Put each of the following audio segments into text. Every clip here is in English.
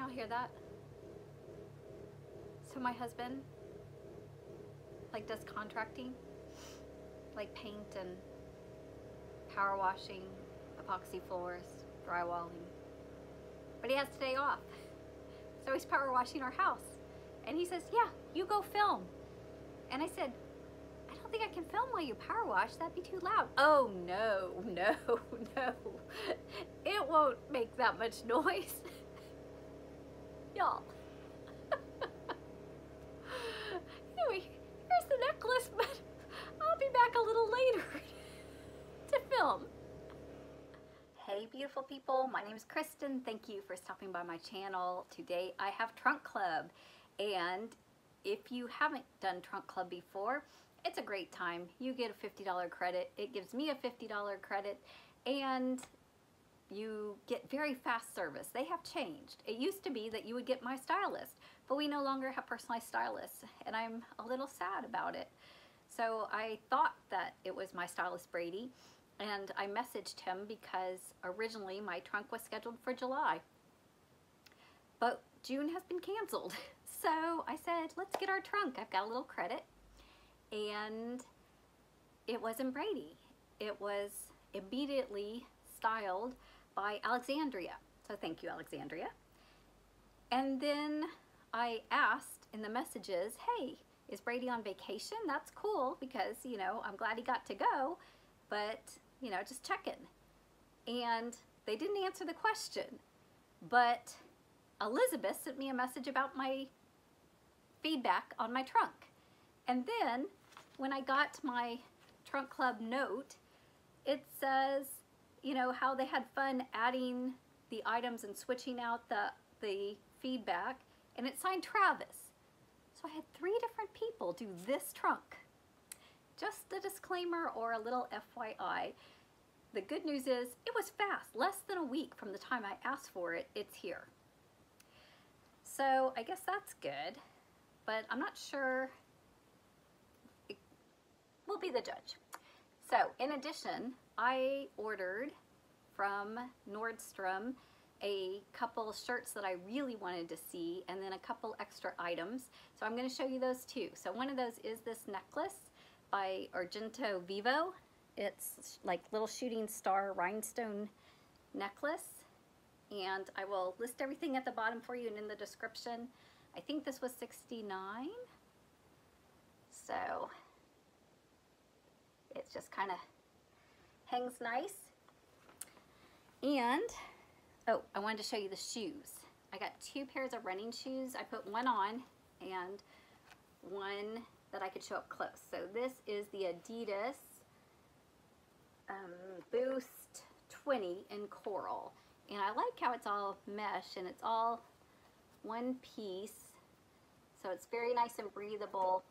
y'all hear that? So my husband like does contracting, like paint and power washing, epoxy floors, drywalling. But he has today off. So he's power washing our house. And he says, yeah, you go film. And I said, I don't think I can film while you power wash. That'd be too loud. Oh, no, no, no. It won't make that much noise. Y'all. Anyway, here's the necklace, but I'll be back a little later to film. Hey beautiful people, my name is Kristen. Thank you for stopping by my channel. Today I have Trunk Club, and if you haven't done Trunk Club before, it's a great time. You get a $50 credit. It gives me a $50 credit, and you get very fast service. They have changed. It used to be that you would get my stylist, but we no longer have personalized stylists, and I'm a little sad about it. So I thought that it was my stylist Brady, and I messaged him because originally my trunk was scheduled for July, but June has been canceled. So I said, let's get our trunk. I've got a little credit, and it wasn't Brady. It was immediately styled by Alexandria. So thank you, Alexandria. And then I asked in the messages, hey, is Brady on vacation? That's cool because, you know, I'm glad he got to go, but, you know, just checking. And they didn't answer the question, but Elizabeth sent me a message about my feedback on my trunk. And then when I got my Trunk Club note, it says, you know, how they had fun adding the items and switching out the feedback, and it signed Travis. So I had 3 different people do this trunk. Just a disclaimer or a little FYI. The good news is it was fast. Less than a week from the time I asked for it, it's here. So I guess that's good, but I'm not sure. We'll be the judge. So in addition, I ordered from Nordstrom a couple shirts that I really wanted to see, and then a couple extra items. So I'm going to show you those too. So one of those is this necklace by Argento Vivo. It's like little shooting star rhinestone necklace, and I will list everything at the bottom for you and in the description. I think this was $69. So it's just kind of hangs nice. And oh, I wanted to show you the shoes. I got 2 pairs of running shoes. I put one on and one that I could show up close. So this is the Adidas Boost 20 in coral. And I like how it's all mesh and it's all one piece. So it's very nice and breathable.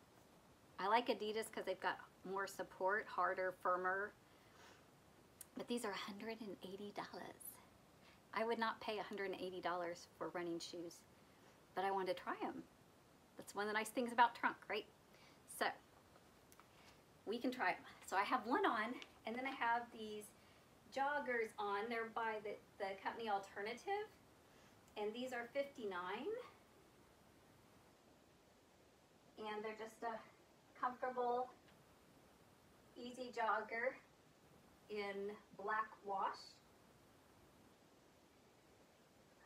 I like Adidas because they've got more support, harder, firmer. But these are $180. I would not pay $180 for running shoes, but I wanted to try them. That's one of the nice things about trunk, right? So we can try them. So I have one on, and then I have these joggers on. They're by the company Alternative, and these are $59. And they're just a comfortable, easy jogger in black wash.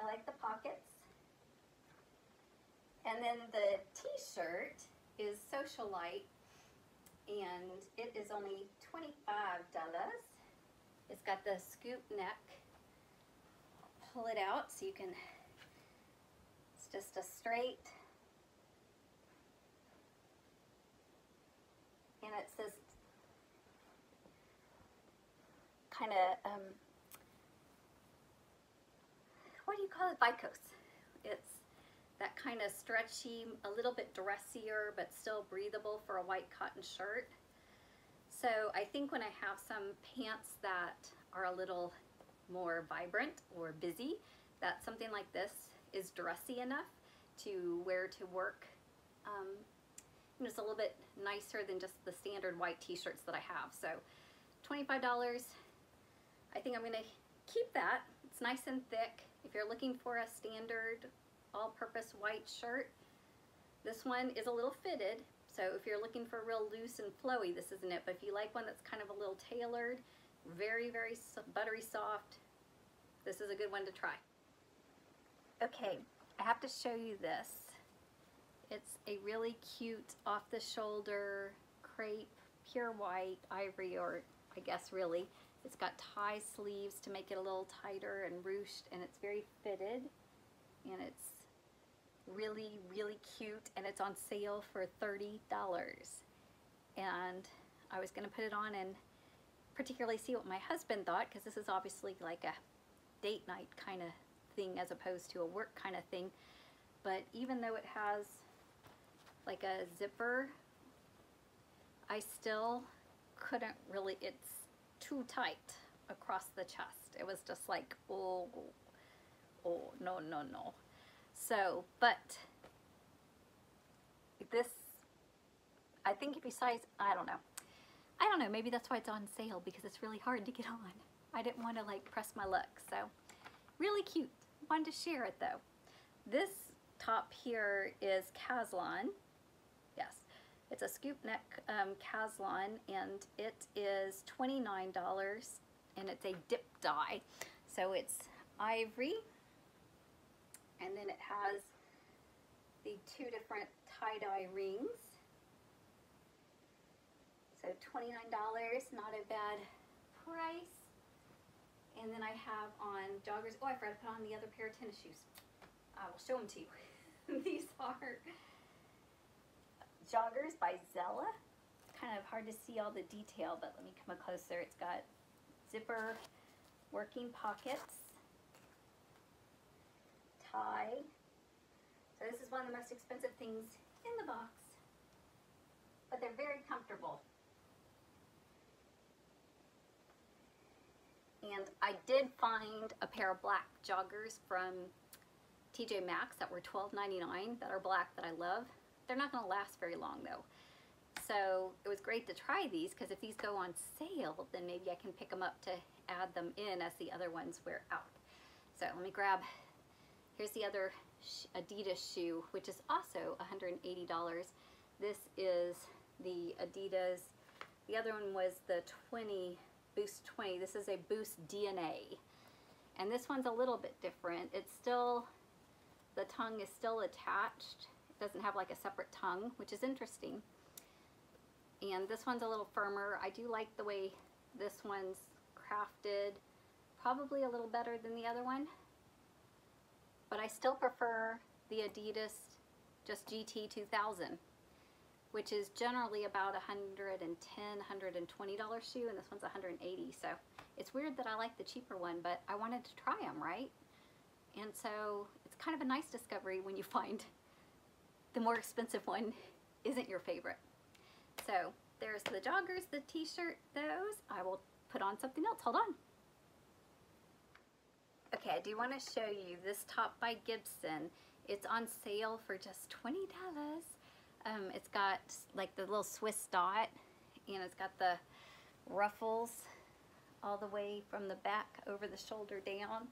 I like the pockets. And then the t-shirt is Socialite, and it is only $25. It's got the scoop neck. Pull it out so you can, it's just a straight, and it says kind of, what do you call it? Vicose. It's that kind of stretchy, a little bit dressier, but still breathable for a white cotton shirt. So I think when I have some pants that are a little more vibrant or busy, that something like this is dressy enough to wear to work. And it's a little bit nicer than just the standard white t-shirts that I have. So $25. I think I'm going to keep that. It's nice and thick. If you're looking for a standard all-purpose white shirt. This one is a little fitted, so if you're looking for real loose and flowy, this isn't it. But if you like one that's kind of a little tailored, very, very buttery soft, this is a good one to try. Okay, I have to show you this. It's a really cute off-the-shoulder crepe, pure white, ivory, or I guess really. It's got tie sleeves to make it a little tighter and ruched, and it's very fitted, and it's really, really cute, and it's on sale for $30. And I was going to put it on and particularly see what my husband thought, because this is obviously like a date night kind of thing as opposed to a work kind of thing. But even though it has like a zipper, I still couldn't really, it's too tight across the chest. It was just like, oh, no, no, no. So, but this, I think if you size, I don't know, maybe that's why it's on sale, because it's really hard to get on. I didn't want to like press my luck, so really cute. Wanted to share it though. This top here is Caslon. Yes, it's a scoop neck Caslon, and it is $29, and it's a dip dye. So it's ivory, and then it has the two different tie-dye rings. So $29, not a bad price. And then I have on joggers. Oh, I forgot to put on the other pair of tennis shoes. I will show them to you. These are joggers by Zella. Kind of hard to see all the detail, but let me come up closer. It's got zipper working pockets, tie. So this is one of the most expensive things in the box, but they're very comfortable. And I did find a pair of black joggers from TJ Maxx that were $12.99 that are black that I love. They're not going to last very long though. So it was great to try these, because if these go on sale, then maybe I can pick them up to add them in as the other ones wear out. So let me grab, here's the other Adidas shoe, which is also $180. This is the Adidas. The other one was the Boost 20. This is a Boost DNA, and this one's a little bit different. It's still, the tongue is still attached. It doesn't have like a separate tongue, which is interesting. And this one's a little firmer. I do like the way this one's crafted, probably a little better than the other one, but I still prefer the Adidas just GT 2000, which is generally about $110, $120 shoe, and this one's $180. So it's weird that I like the cheaper one, but I wanted to try them, right? And so it's kind of a nice discovery when you find the more expensive one isn't your favorite. So there's the joggers, the t-shirt, those. I will put on something else. Hold on. Okay, I do want to show you this top by Gibson. It's on sale for just $20. It's got like the little Swiss dot, and it's got the ruffles all the way from the back over the shoulder down,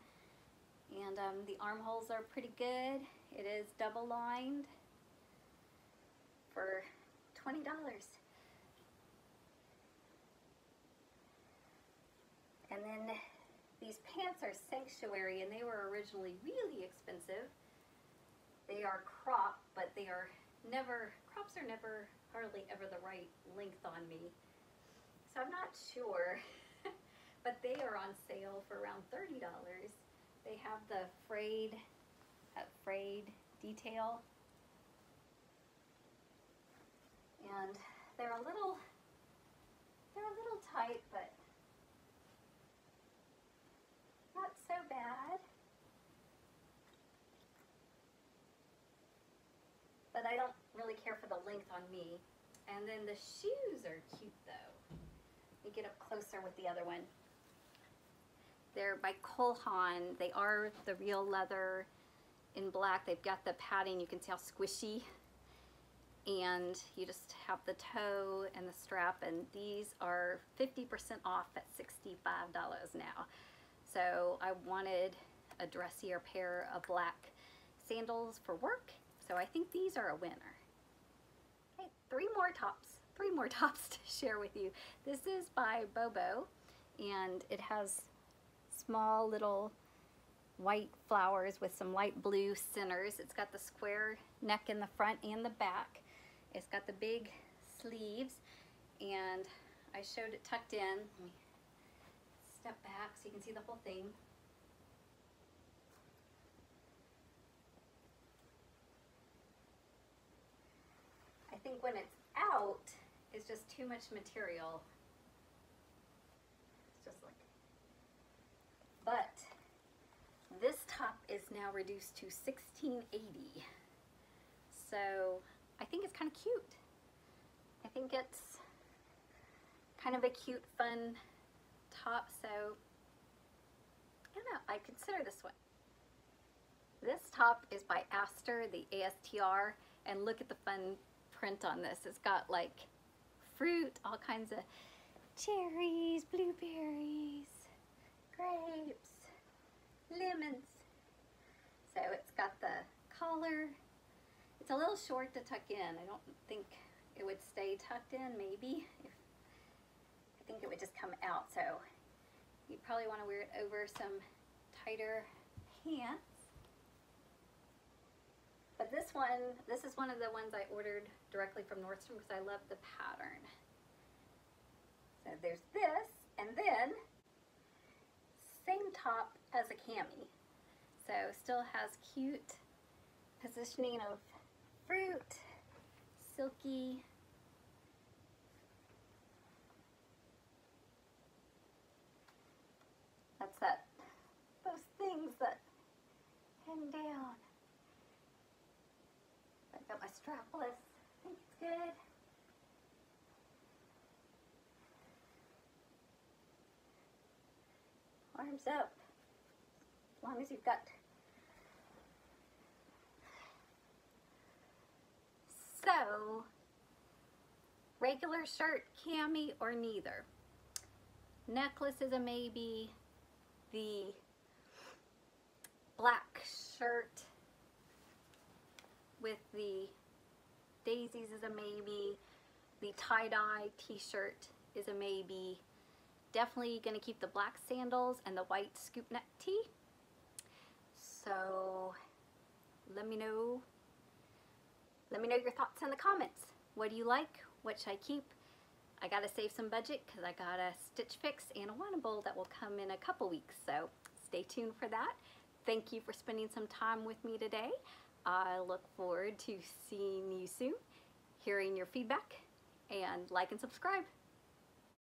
and the armholes are pretty good. It is double lined for $20. And then these pants are Sanctuary, and they were originally really expensive. They are crop, but they are never, crops are never, hardly ever the right length on me. So I'm not sure, but they are on sale for around $30. They have the frayed detail. And they're a little tight, but not so bad. But I don't really care for the length on me. And then the shoes are cute though. Let me get up closer with the other one. They're by Haan. They are the real leather in black. They've got the padding. You can see how squishy. And you just have the toe and the strap, and these are 50% off at $65 now. So I wanted a dressier pair of black sandals for work. So I think these are a winner. Okay, three more tops to share with you. This is by Bobeau, and it has small little white flowers with some light blue centers. It's got the square neck in the front and the back. It's got the big sleeves, and I showed it tucked in. Let me step back so you can see the whole thing. I think when it's out, it's just too much material. It's just like, but this top is now reduced to $16.80. So I think it's kind of cute. I think it's kind of a cute, fun top. So I don't know, I consider this one. This top is by ASTR, the ASTR, and look at the fun print on this. It's got like fruit, all kinds of cherries, blueberries, grapes, lemons. So it's got the collar. It's a little short to tuck in. I don't think it would stay tucked in, maybe. I think it would just come out. So you'd probably want to wear it over some tighter pants. But this is one of the ones I ordered directly from Nordstorm because I love the pattern. So there's this, and then same top as a cami. So still has cute positioning of fruit, silky. That's those things that hang down. I've got my strapless. I think it's good. Arms up. As long as you've got. So, regular shirt, cami, or neither. Necklace is a maybe. The black shirt with the daisies is a maybe. The tie-dye t-shirt is a maybe. Definitely gonna keep the black sandals and the white scoop neck tee. So let me know your thoughts in the comments. What do you like? What should I keep? I gotta save some budget because I got a Stitch Fix and a Wannable that will come in a couple weeks. So stay tuned for that. Thank you for spending some time with me today. I look forward to seeing you soon, hearing your feedback, and like and subscribe.